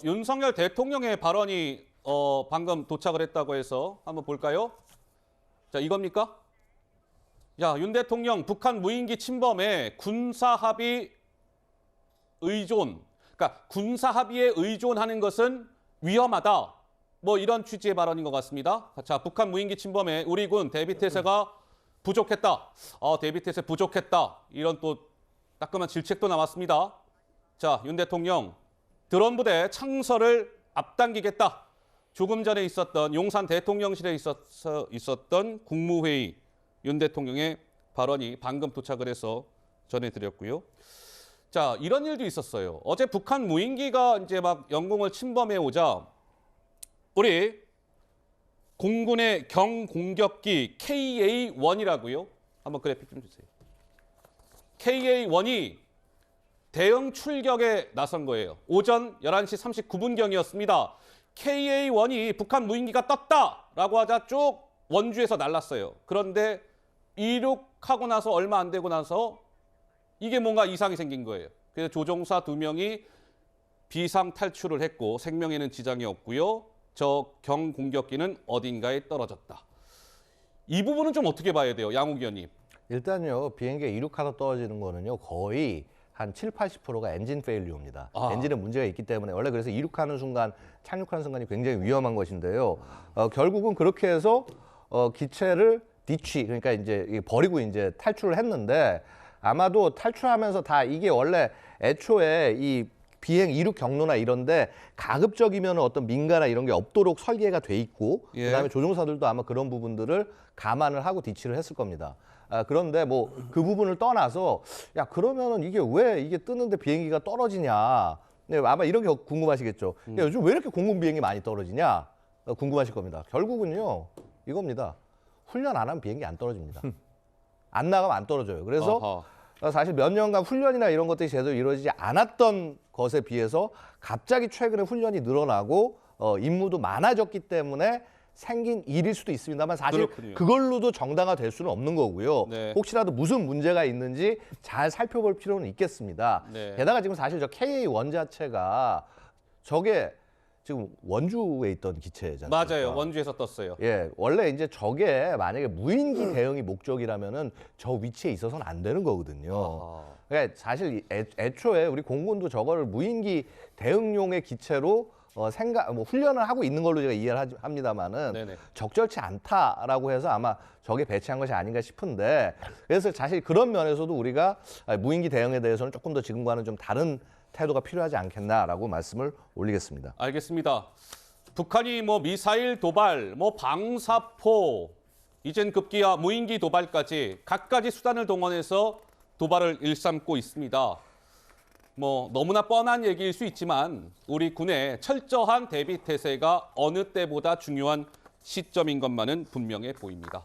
윤석열 대통령의 발언이 방금 도착을 했다고 해서 한번 볼까요? 자, 이겁니까? 야, 윤 대통령 북한 무인기 침범에 군사 합의 의존. 그러니까 군사 합의에 의존하는 것은 위험하다. 뭐 이런 취지의 발언인 것 같습니다. 자, 북한 무인기 침범에 우리 군 대비태세가 부족했다. 대비태세 부족했다. 이런 또 따끔한 질책도 나왔습니다. 자, 윤 대통령 드론 부대 창설을 앞당기겠다. 조금 전에 있었던 용산 대통령실에 있었던 국무회의 윤 대통령의 발언이 방금 도착을 해서 전해드렸고요. 자, 이런 일도 있었어요. 어제 북한 무인기가 이제 막 영공을 침범해 오자 우리 공군의 경공격기 KA-1이라고요. 한번 그래픽 좀 주세요. KA-1이 대응 출격에 나선 거예요. 오전 11시 39분경이었습니다. KA-1이 북한 무인기가 떴다라고 하자 쭉 원주에서 날랐어요. 그런데 이륙하고 나서 얼마 안 되고 나서 이게 뭔가 이상이 생긴 거예요. 그래서 조종사 2명이 비상 탈출을 했고 생명에는 지장이 없고요. 저 경공격기는 어딘가에 떨어졌다. 이 부분은 좀 어떻게 봐야 돼요, 양욱 의원님? 일단요, 비행기가 이륙하다 떨어지는 거는요, 거의 한 7, 80%가 엔진 페일리어입니다. 엔진에 문제가 있기 때문에 원래 그래서 이륙하는 순간, 착륙하는 순간이 굉장히 위험한 것인데요. 결국은 그렇게 해서 기체를 뒤취, 그러니까 이제 버리고 이제 탈출을 했는데 아마도 탈출하면서 다 이게 원래 애초에 이 비행 이륙 경로나 이런데 가급적이면 어떤 민가나 이런 게 없도록 설계가 돼 있고 그다음에 조종사들도 아마 그런 부분들을 감안을 하고 뒤치를 했을 겁니다. 그런데 뭐 그 부분을 떠나서 야 그러면은 이게 왜 이게 뜨는데 비행기가 떨어지냐? 네, 아마 이런 게 궁금하시겠죠. 야, 요즘 왜 이렇게 공군 비행이 많이 떨어지냐? 궁금하실 겁니다. 결국은요 이겁니다. 훈련 안 하면 비행기 안 떨어집니다. 안 나가면 안 떨어져요. 그래서 사실 몇 년간 훈련이나 이런 것들이 제대로 이루어지지 않았던 것에 비해서 갑자기 최근에 훈련이 늘어나고 임무도 많아졌기 때문에 생긴 일일 수도 있습니다만 사실 그렇군요. 그걸로도 정당화될 수는 없는 거고요. 네. 혹시라도 무슨 문제가 있는지 잘 살펴볼 필요는 있겠습니다. 네. 게다가 지금 사실 저 KA-1 자체가 저게 지금 원주에 있던 기체잖아요. 맞아요. 원주에서 떴어요. 예, 원래 이제 저게 만약에 무인기 대응이 목적이라면은 저 위치에 있어서는 안 되는 거거든요. 그러니까 사실 애초에 우리 공군도 저거를 무인기 대응용의 기체로 훈련을 하고 있는 걸로 제가 이해를 합니다만은 네네. 적절치 않다라고 해서 아마 저게 배치한 것이 아닌가 싶은데 그래서 사실 그런 면에서도 우리가 무인기 대응에 대해서는 조금 더 지금과는 좀 다른 태도가 필요하지 않겠나라고 말씀을 올리겠습니다. 알겠습니다. 북한이 뭐 미사일 도발, 뭐 방사포, 이젠 급기야 무인기 도발까지 갖가지 수단을 동원해서 도발을 일삼고 있습니다. 뭐 너무나 뻔한 얘기일 수 있지만 우리 군의 철저한 대비 태세가 어느 때보다 중요한 시점인 것만은 분명해 보입니다.